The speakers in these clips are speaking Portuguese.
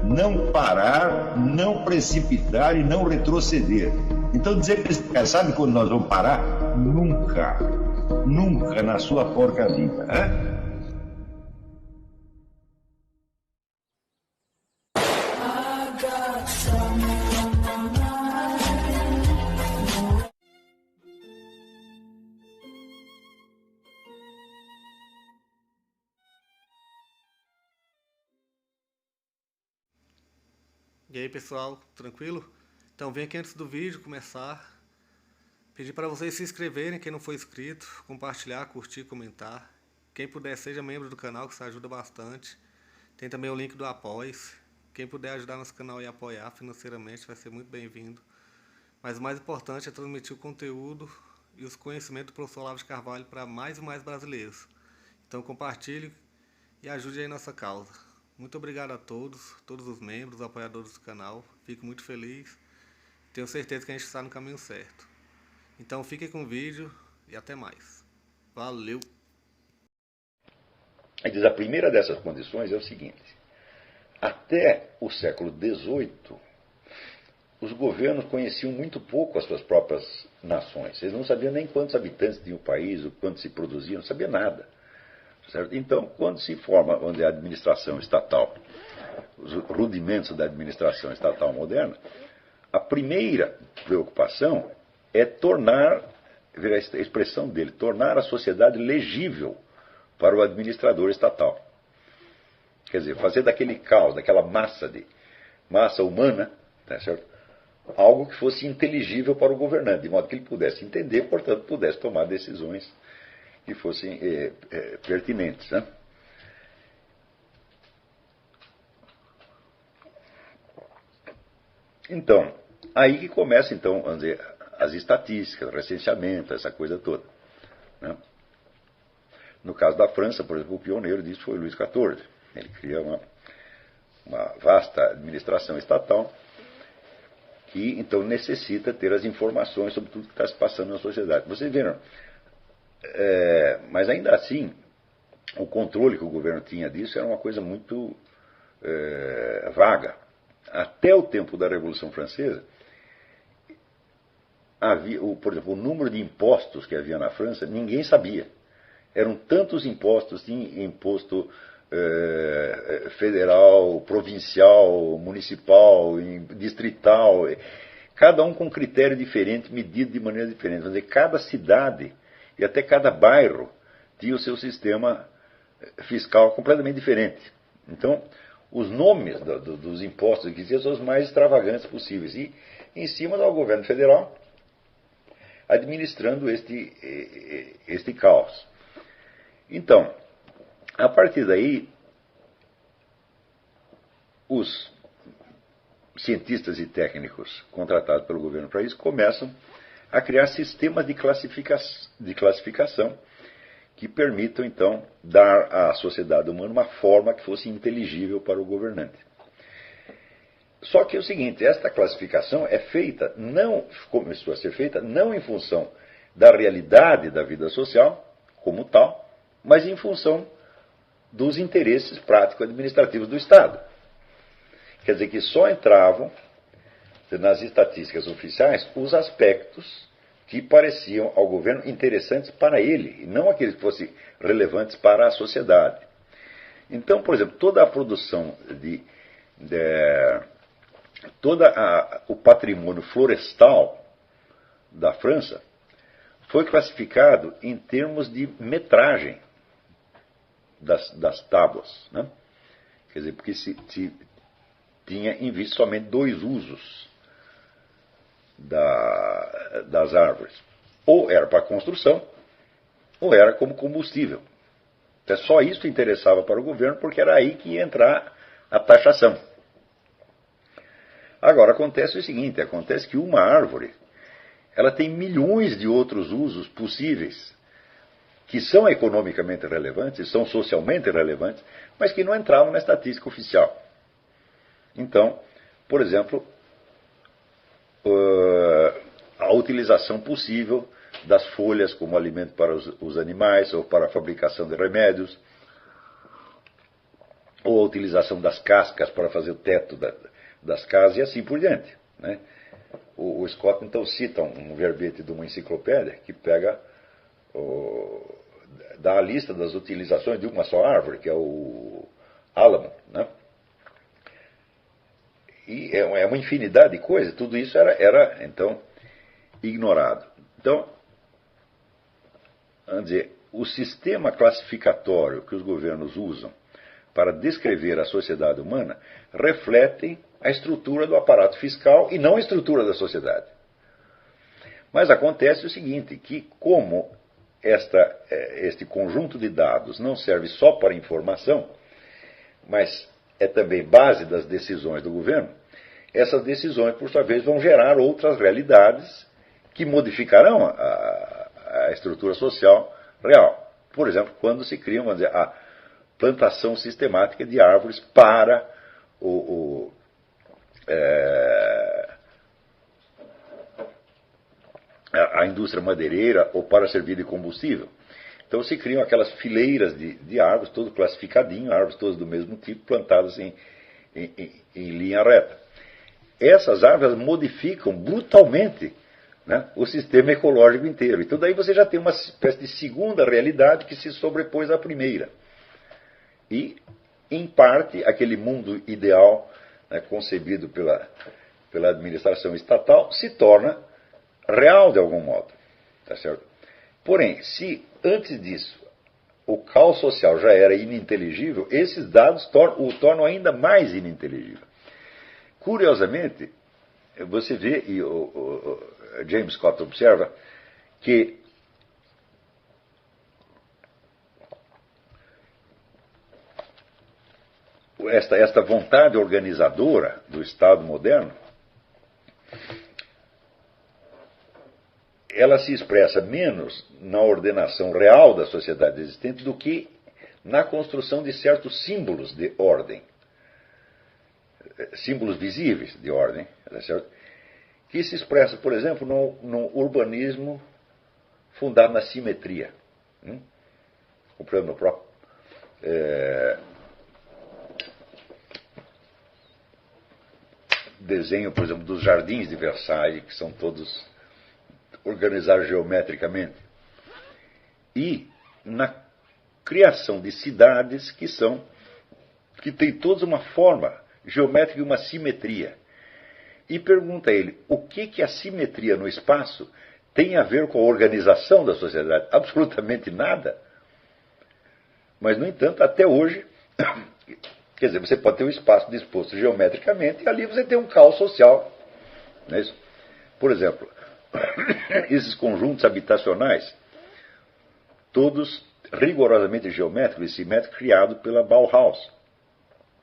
não parar, não precipitar e não retroceder. Então dizer para esse cara, sabe quando nós vamos parar? Nunca. Nunca na sua porca vida. Né? E aí pessoal, tranquilo? Então vem aqui antes do vídeo começar, pedir para vocês se inscreverem, quem não for inscrito, compartilhar, curtir, comentar. Quem puder seja membro do canal, que isso ajuda bastante. Tem também o link do Apoia-se. Quem puder ajudar nosso canal e apoiar financeiramente vai ser muito bem-vindo. Mas o mais importante é transmitir o conteúdo e os conhecimentos do professor Olavo de Carvalho para mais e mais brasileiros. Então compartilhe e ajude aí nossa causa. Muito obrigado a todos os membros, apoiadores do canal. Fico muito feliz. Tenho certeza que a gente está no caminho certo. Então fiquem com o vídeo e até mais. Valeu! Diz, a primeira dessas condições é o seguinte: até o século XVIII, os governos conheciam muito pouco as suas próprias nações. Eles não sabiam nem quantos habitantes tinha o país, o quanto se produzia, não sabia nada. Certo? Então, quando se forma a administração estatal, os rudimentos da administração estatal moderna, a primeira preocupação é tornar, ver a expressão dele, tornar a sociedade legível para o administrador estatal. Quer dizer, fazer daquele caos, daquela massa humana, tá certo? Algo que fosse inteligível para o governante, de modo que ele pudesse entender, portanto, pudesse tomar decisões que fossem pertinentes. Né? Então, aí que começa, então, vamos dizer, as estatísticas, o recenseamento, essa coisa toda. Né? No caso da França, por exemplo, o pioneiro disso foi Luís XIV. Ele cria uma vasta administração estatal que, então, necessita ter as informações sobre tudo que está se passando na sociedade. Vocês viram? Mas ainda assim, o controle que o governo tinha disso era uma coisa muito vaga. Até o tempo da Revolução Francesa, havia, por exemplo, o número de impostos que havia na França, ninguém sabia. Eram tantos impostos, tinha imposto federal, provincial, municipal, distrital, cada um com critério diferente, medido de maneira diferente. Quer dizer, cada cidade e até cada bairro tinha o seu sistema fiscal completamente diferente. Então, os nomes dos impostos que existiam são os mais extravagantes possíveis. E em cima do governo federal administrando este caos. Então, a partir daí, os cientistas e técnicos contratados pelo governo para isso começam a criar sistemas de classificação que permitam, então, dar à sociedade humana uma forma que fosse inteligível para o governante. Só que é o seguinte, esta classificação começou a ser feita não em função da realidade da vida social, como tal, mas em função dos interesses práticos administrativos do Estado. Quer dizer que só entravam nas estatísticas oficiais os aspectos que pareciam ao governo interessantes para ele, e não aqueles que fossem relevantes para a sociedade. Então, por exemplo, toda a produção o patrimônio florestal da França foi classificado em termos de metragem das tábuas. Né? Quer dizer, porque se tinha em vista somente 2 usos das árvores. Ou era para construção, ou era como combustível. Então, só isso interessava para o governo, porque era aí que ia entrar a taxação. Agora, acontece o seguinte, acontece que uma árvore, ela tem milhões de outros usos possíveis, que são economicamente relevantes, são socialmente relevantes, mas que não entravam na estatística oficial. Então, por exemplo, a utilização possível das folhas como alimento para os animais ou para a fabricação de remédios, ou a utilização das cascas para fazer o teto das casas e assim por diante, né? O Scott, então, cita um verbete de uma enciclopédia que pega, dá a lista das utilizações de uma só árvore, que é o álamo, né? E é uma infinidade de coisas, tudo isso era então, ignorado. Então, vamos dizer, o sistema classificatório que os governos usam para descrever a sociedade humana refletem a estrutura do aparato fiscal e não a estrutura da sociedade. Mas acontece o seguinte, que como este conjunto de dados não serve só para informação, mas é também base das decisões do governo, essas decisões, por sua vez, vão gerar outras realidades que modificarão a estrutura social real. Por exemplo, quando se cria, vamos dizer, a plantação sistemática de árvores para a indústria madeireira ou para servir de combustível. Então se criam aquelas fileiras de árvores, todas classificadinho, árvores todas do mesmo tipo, plantadas em linha reta. Essas árvores modificam brutalmente, né, o sistema ecológico inteiro. Então daí você já tem uma espécie de segunda realidade que se sobrepôs à primeira. E, em parte, aquele mundo ideal, né, concebido pela administração estatal se torna real de algum modo. Tá certo? Porém, se antes disso o caos social já era ininteligível, esses dados o tornam ainda mais ininteligível. Curiosamente, você vê, e o James Scott observa, que esta vontade organizadora do Estado moderno, ela se expressa menos na ordenação real da sociedade existente do que na construção de certos símbolos de ordem, símbolos visíveis de ordem, tá certo? Que se expressa, por exemplo, no urbanismo fundado na simetria. Por exemplo, no próprio desenho, por exemplo, dos jardins de Versailles, que são todos organizados geometricamente. E na criação de cidades que têm todas uma forma geométrica e uma simetria. E pergunta a ele, o que a simetria no espaço tem a ver com a organização da sociedade? Absolutamente nada. Mas, no entanto, até hoje, quer dizer, você pode ter um espaço disposto geometricamente e ali você tem um caos social. Não é isso? Por exemplo, esses conjuntos habitacionais, todos rigorosamente geométricos e simétricos, criados pela Bauhaus,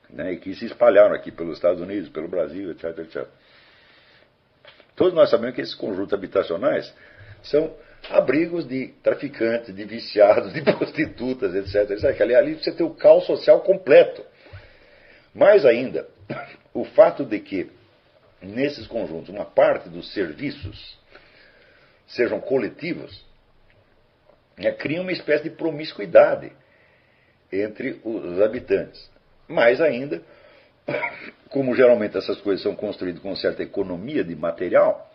né, e que se espalharam aqui pelos Estados Unidos, pelo Brasil, etc, etc. Todos nós sabemos que esses conjuntos habitacionais são abrigos de traficantes, de viciados, de prostitutas, etc, etc. Ali você tem o caos social completo. Mais ainda, o fato de que nesses conjuntos uma parte dos serviços sejam coletivos, cria uma espécie de promiscuidade entre os habitantes. Mais ainda, como geralmente essas coisas são construídas com certa economia de material,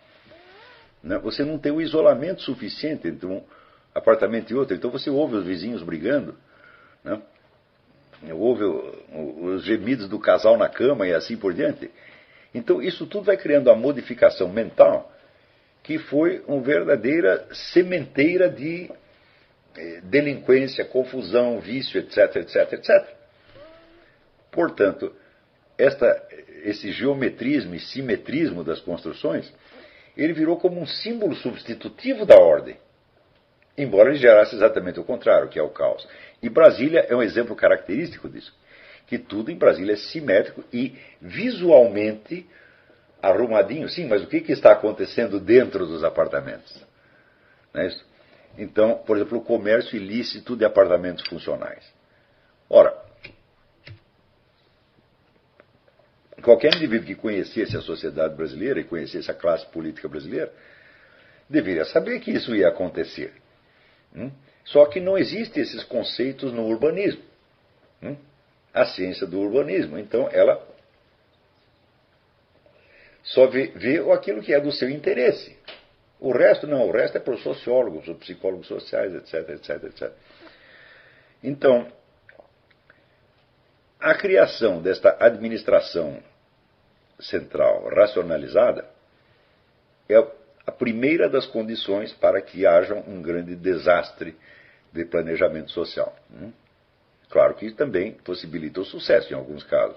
né, você não tem o isolamento suficiente entre um apartamento e outro. Então você ouve os vizinhos brigando, né, ouve os gemidos do casal na cama e assim por diante. Então isso tudo vai criando uma modificação mental que foi uma verdadeira sementeira de delinquência, confusão, vício, etc, etc, etc. Portanto, esse geometrismo e simetrismo das construções, ele virou como um símbolo substitutivo da ordem, embora ele gerasse exatamente o contrário, que é o caos. E Brasília é um exemplo característico disso, que tudo em Brasília é simétrico e visualmente arrumadinho. Sim, mas o que está acontecendo dentro dos apartamentos? Não é isso? Então, por exemplo, o comércio ilícito de apartamentos funcionais. Ora, qualquer indivíduo que conhecesse a sociedade brasileira e conhecesse a classe política brasileira deveria saber que isso ia acontecer. Só que não existem esses conceitos no urbanismo. a ciência do urbanismo. Então, ela só vê aquilo que é do seu interesse. O resto não, o resto é para os sociólogos, os psicólogos sociais, etc, etc, etc. Então, a criação desta administração central racionalizada é a primeira das condições para que haja um grande desastre de planejamento social. Claro que isso também possibilita o sucesso em alguns casos.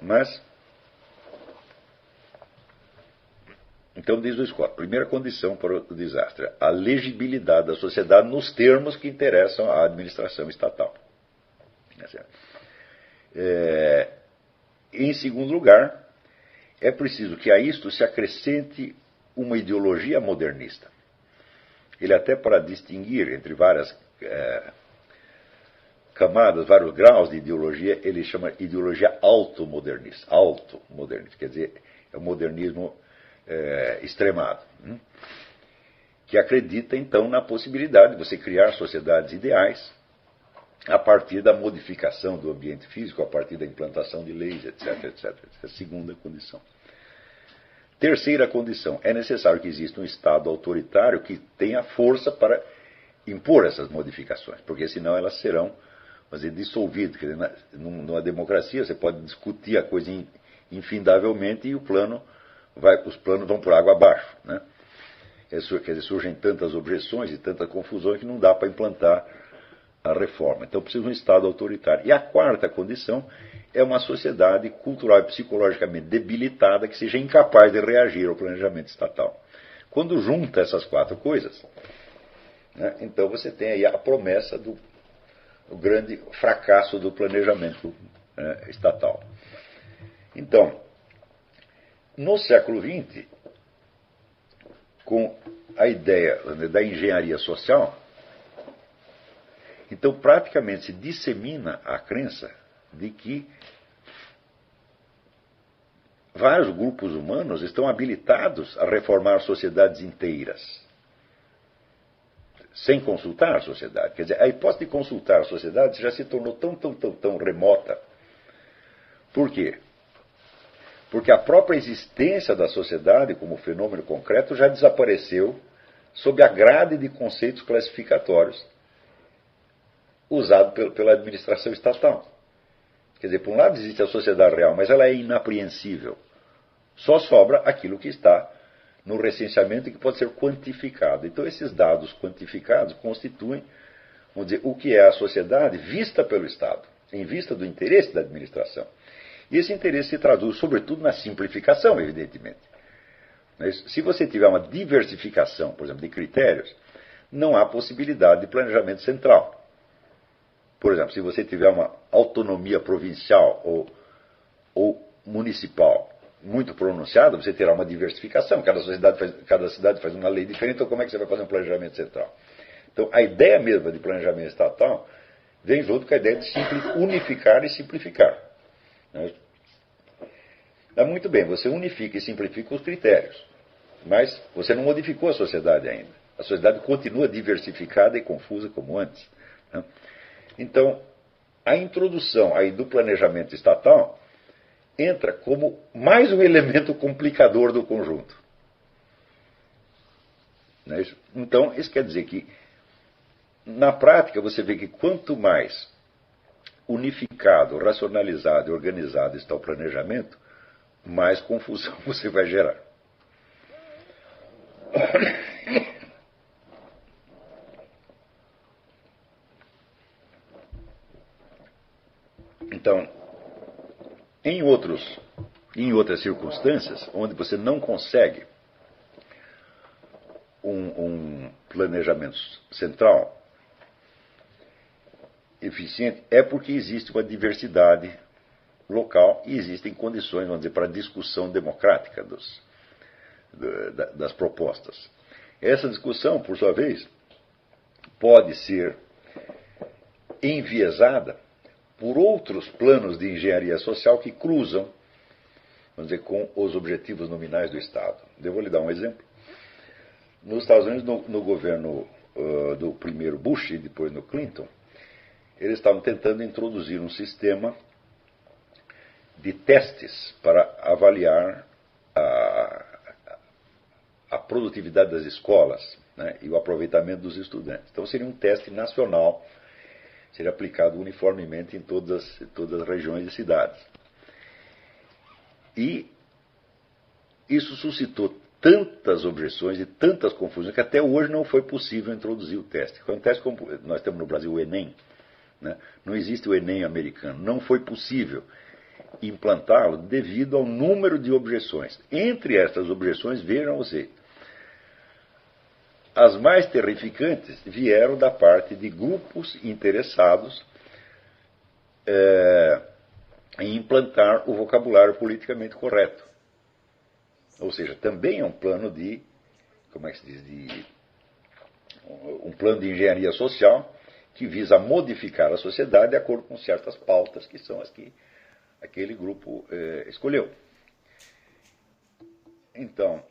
Mas, então diz o Scott, primeira condição para o desastre, a legibilidade da sociedade nos termos que interessam à administração estatal. Em segundo lugar, é preciso que a isto se acrescente uma ideologia modernista. Ele até para distinguir entre várias camadas, vários graus de ideologia, ele chama ideologia automodernista. Automodernista, quer dizer, é o modernismo extremado. Que acredita, então, na possibilidade de você criar sociedades ideais a partir da modificação do ambiente físico, a partir da implantação de leis, etc, etc. Essa é a segunda condição. Terceira condição, é necessário que exista um Estado autoritário que tenha força para impor essas modificações, porque senão elas serão dissolvidas. Quer dizer, numa democracia você pode discutir a coisa infindavelmente e os planos vão por água abaixo. Né? Quer dizer, surgem tantas objeções e tanta confusão que não dá para implantar a reforma. Então precisa de um Estado autoritário. E a quarta condição é uma sociedade cultural e psicologicamente debilitada que seja incapaz de reagir ao planejamento estatal. Quando junta essas quatro coisas, né, então você tem aí a promessa do grande fracasso do planejamento estatal. Então, no século XX, com a ideia da engenharia social, então praticamente se dissemina a crença de que vários grupos humanos estão habilitados a reformar sociedades inteiras, sem consultar a sociedade. Quer dizer, a hipótese de consultar a sociedade já se tornou tão remota. Por quê? Porque a própria existência da sociedade como fenômeno concreto já desapareceu sob a grade de conceitos classificatórios usado pela administração estatal. Quer dizer, por um lado existe a sociedade real, mas ela é inapreensível. Só sobra aquilo que está no recenseamento e que pode ser quantificado. Então esses dados quantificados constituem, vamos dizer, o que é a sociedade vista pelo Estado, em vista do interesse da administração. E esse interesse se traduz, sobretudo, na simplificação, evidentemente. Mas, se você tiver uma diversificação, por exemplo, de critérios, não há possibilidade de planejamento central. Por exemplo, se você tiver uma autonomia provincial ou municipal muito pronunciada, você terá uma diversificação. Cada cidade faz uma lei diferente, então como é que você vai fazer um planejamento central? Então, a ideia mesma de planejamento estatal vem junto com a ideia de unificar e simplificar. Muito bem, você unifica e simplifica os critérios, mas você não modificou a sociedade ainda. A sociedade continua diversificada e confusa como antes. Então, a introdução aí do planejamento estatal entra como mais um elemento complicador do conjunto. Não é isso? Então, isso quer dizer que, na prática, você vê que quanto mais unificado, racionalizado e organizado está o planejamento, mais confusão você vai gerar. Então, em outras circunstâncias, onde você não consegue um planejamento central eficiente, é porque existe uma diversidade local e existem condições, vamos dizer, para a discussão democrática das propostas. Essa discussão, por sua vez, pode ser enviesada por outros planos de engenharia social que cruzam, vamos dizer, com os objetivos nominais do Estado. Eu vou lhe dar um exemplo. Nos Estados Unidos, no governo do primeiro Bush e depois no Clinton, eles estavam tentando introduzir um sistema de testes para avaliar a produtividade das escolas, né, e o aproveitamento dos estudantes. Então seria um teste nacional, seria aplicado uniformemente em todas as regiões e cidades. E isso suscitou tantas objeções e tantas confusões que até hoje não foi possível introduzir o teste. Um teste como nós temos no Brasil, o Enem, né, não existe o Enem americano, não foi possível implantá-lo devido ao número de objeções. Entre estas objeções, vejam você, as mais terrificantes vieram da parte de grupos interessados em implantar o vocabulário politicamente correto. Ou seja, também é um plano de, como é que se diz, um plano de engenharia social que visa modificar a sociedade de acordo com certas pautas que são as que aquele grupo escolheu. Então,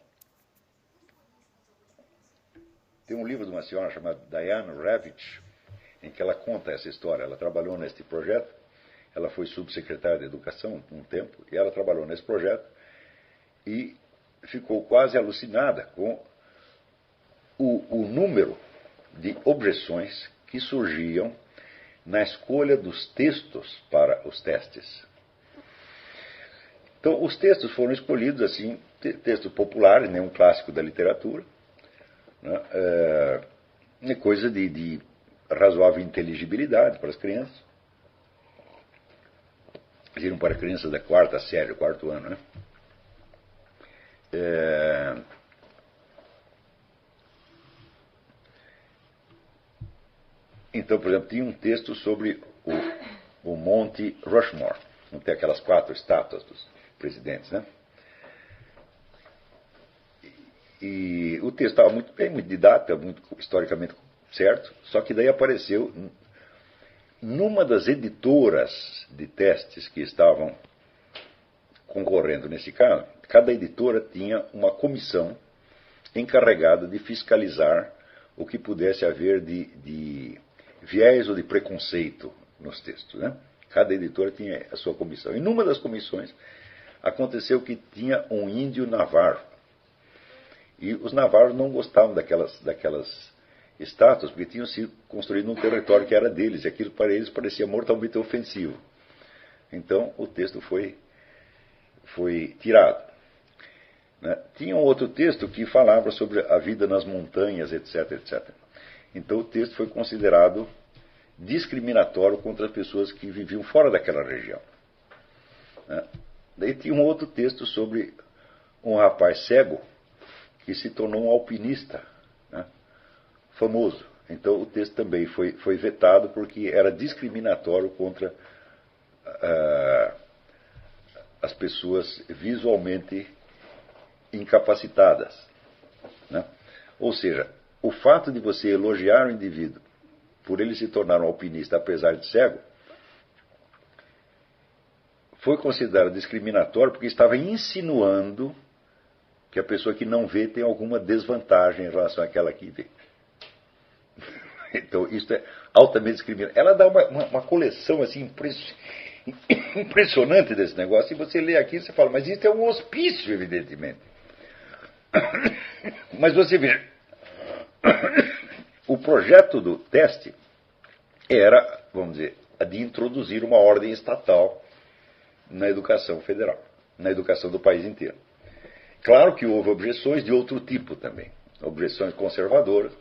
tem um livro de uma senhora chamada Diane Ravitch, em que ela conta essa história. Ela trabalhou neste projeto, ela foi subsecretária de Educação por um tempo, e ela trabalhou nesse projeto e ficou quase alucinada com o número de objeções que surgiam na escolha dos textos para os testes. Então, os textos foram escolhidos assim, textos populares, nenhum clássico da literatura, né, coisa de razoável inteligibilidade para as crianças. Viram para crianças da quarta série, quarto ano, né? Então, por exemplo, tinha um texto sobre o Monte Rushmore. Não tem aquelas 4 estátuas dos presidentes, né? E o texto estava muito bem, muito didático, muito historicamente certo, só que daí apareceu numa das editoras de testes que estavam concorrendo nesse caso, cada editora tinha uma comissão encarregada de fiscalizar o que pudesse haver de viés ou de preconceito nos textos, né? Cada editora tinha a sua comissão. E numa das comissões aconteceu que tinha um índio navarro. E os navarros não gostavam daquelas estátuas, porque tinham sido construídas num território que era deles, e aquilo para eles parecia mortalmente ofensivo. Então o texto foi tirado. Né? Tinha um outro texto que falava sobre a vida nas montanhas, etc, etc. Então o texto foi considerado discriminatório contra as pessoas que viviam fora daquela região. Né? Daí tinha um outro texto sobre um rapaz cego que se tornou um alpinista, né, famoso. Então o texto também foi vetado porque era discriminatório contra as pessoas visualmente incapacitadas. Né? Ou seja, o fato de você elogiar o indivíduo por ele se tornar um alpinista apesar de cego foi considerado discriminatório porque estava insinuando que a pessoa que não vê tem alguma desvantagem em relação àquela que vê. Então, isso é altamente discriminatório. Ela dá uma coleção assim, impressionante desse negócio, e você lê aqui e você fala, mas isso é um hospício, evidentemente. Mas você vê, o projeto do teste era, vamos dizer, de introduzir uma ordem estatal na educação federal, na educação do país inteiro. Claro que houve objeções de outro tipo também, objeções conservadoras,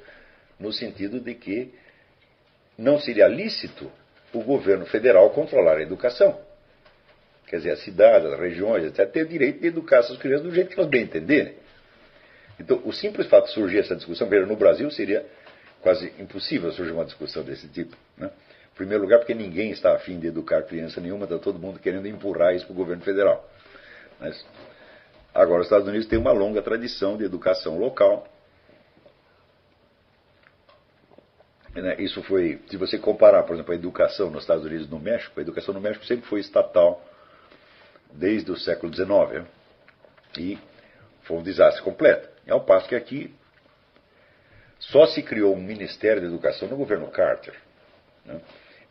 no sentido de que não seria lícito o governo federal controlar a educação. Quer dizer, as cidades, as regiões, etc., têm o direito de educar essas crianças do jeito que elas bem entenderem. Então, o simples fato de surgir essa discussão, veja, no Brasil seria quase impossível surgir uma discussão desse tipo. Né? Em primeiro lugar, porque ninguém está a fim de educar criança nenhuma, está todo mundo querendo empurrar isso para o governo federal. Mas, agora, os Estados Unidos têm uma longa tradição de educação local. Isso foi, se você comparar, por exemplo, a educação nos Estados Unidos e no México, a educação no México sempre foi estatal desde o século XIX. E foi um desastre completo. Ao passo que aqui Só se criou um Ministério da Educação no governo Carter. Né?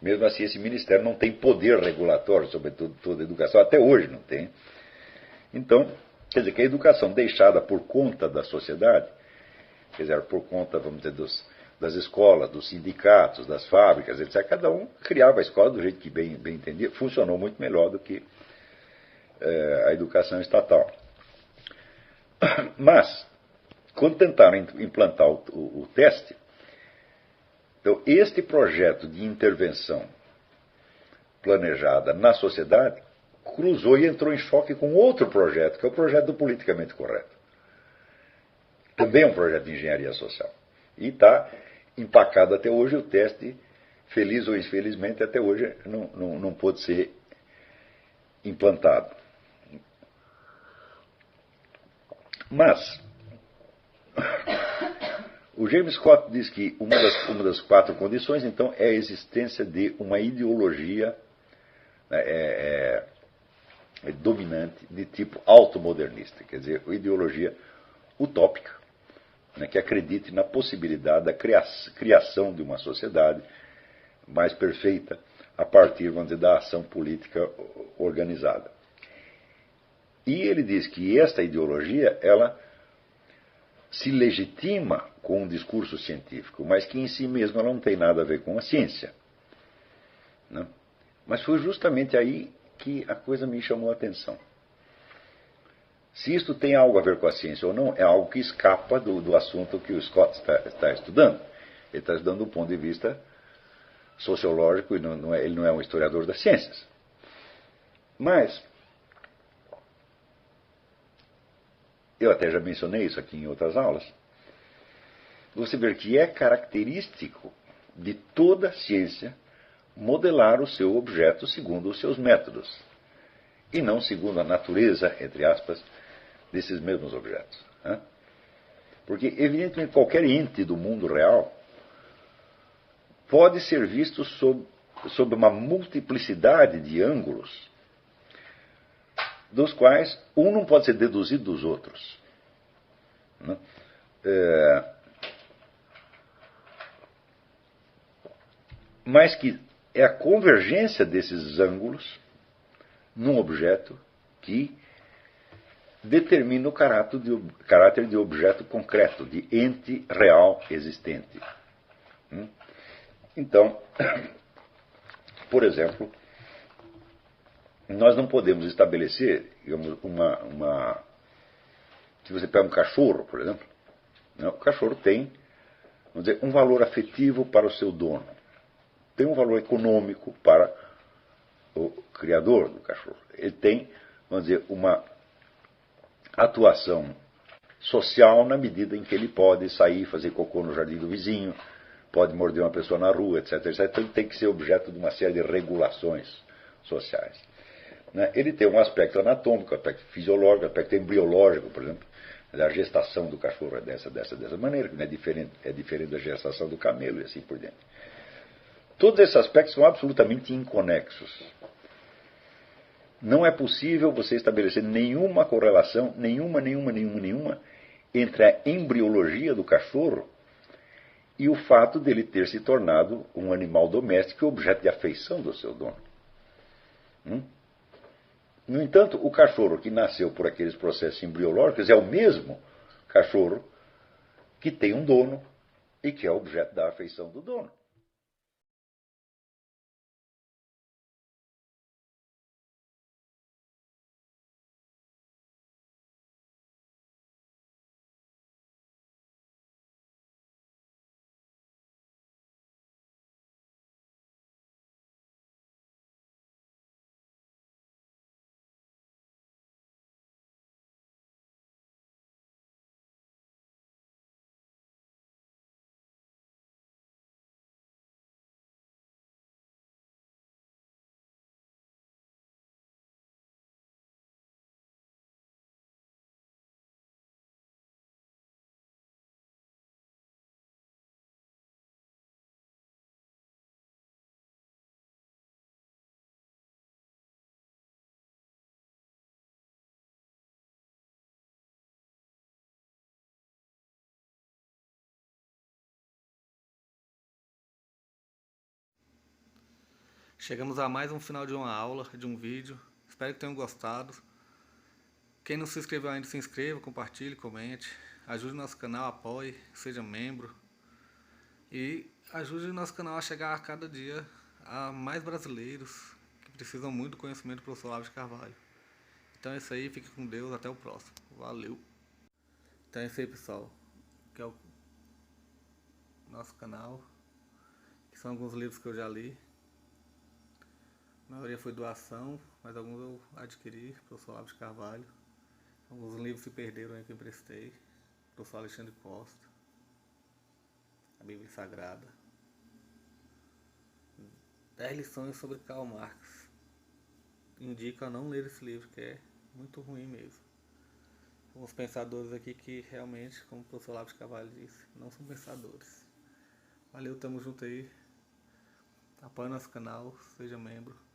Mesmo assim, esse ministério não tem poder regulatório sobre toda a educação, até hoje não tem. Então, quer dizer que a educação deixada por conta da sociedade, quer dizer, por conta, vamos dizer, das escolas, dos sindicatos, das fábricas, etc., cada um criava a escola do jeito que bem entendia, funcionou muito melhor do que a educação estatal. Mas, quando tentaram implantar o teste, então, este projeto de intervenção planejada na sociedade cruzou e entrou em choque com outro projeto, que é o projeto do politicamente correto. Também é um projeto de engenharia social. E está empacado até hoje. O teste, feliz ou infelizmente, até hoje não pôde ser implantado. Mas o James Scott diz que uma das 4 condições, então, é a existência de uma ideologia dominante de tipo automodernista, quer dizer, uma ideologia utópica, que acredite na possibilidade da criação de uma sociedade mais perfeita a partir, vamos dizer, da ação política organizada. E ele diz que esta ideologia, ela se legitima com um discurso científico, mas que em si mesma não tem nada a ver com a ciência. Né? Mas foi justamente aí que a coisa me chamou a atenção. Se isto tem algo a ver com a ciência ou não, é algo que escapa do assunto que o Scott está estudando. Ele está estudando do ponto de vista sociológico, e ele não é um historiador das ciências. Mas eu até já mencionei isso aqui em outras aulas. Você vê que é característico de toda ciência modelar o seu objeto segundo os seus métodos, e não segundo a natureza, entre aspas, desses mesmos objetos. Né? Porque, evidentemente, qualquer ente do mundo real pode ser visto sob uma multiplicidade de ângulos, dos quais um não pode ser deduzido dos outros. Né? Mas que é a convergência desses ângulos num objeto que determina o caráter de objeto concreto, de ente real existente. Então, por exemplo, nós não podemos estabelecer, digamos, se você pega um cachorro, por exemplo, o cachorro tem, vamos dizer, um valor afetivo para o seu dono, tem um valor econômico para o criador do cachorro, ele tem, vamos dizer, uma atuação social na medida em que ele pode sair, fazer cocô no jardim do vizinho, pode morder uma pessoa na rua, etc. Então ele tem que ser objeto de uma série de regulações sociais. Ele tem um aspecto anatômico, um aspecto fisiológico, um aspecto embriológico, por exemplo. A gestação do cachorro é dessa maneira, que é diferente da gestação do camelo e assim por diante. Todos esses aspectos são absolutamente inconexos. Não é possível você estabelecer nenhuma correlação, nenhuma, entre a embriologia do cachorro e o fato dele ter se tornado um animal doméstico e objeto de afeição do seu dono. No entanto, o cachorro que nasceu por aqueles processos embriológicos é o mesmo cachorro que tem um dono e que é objeto da afeição do dono. Chegamos a mais um final de uma aula, de um vídeo. Espero que tenham gostado. Quem não se inscreveu ainda, se inscreva, compartilhe, comente. Ajude o nosso canal, apoie, seja membro. E ajude o nosso canal a chegar a cada dia a mais brasileiros que precisam muito do conhecimento do professor Olavo de Carvalho. Então é isso aí, fique com Deus, até o próximo. Valeu! Então é isso aí, pessoal, que é o nosso canal, que são alguns livros que eu já li. A maioria foi doação, mas alguns eu adquiri, professor Olavo de Carvalho. Alguns livros se perderam aí que eu emprestei, professor Alexandre Costa, a Bíblia Sagrada. 10 lições sobre Karl Marx. Indico a não ler esse livro, que é muito ruim mesmo. Alguns pensadores aqui que realmente, como o professor Olavo de Carvalho disse, não são pensadores. Valeu, tamo junto aí. Apoie nosso canal, seja membro.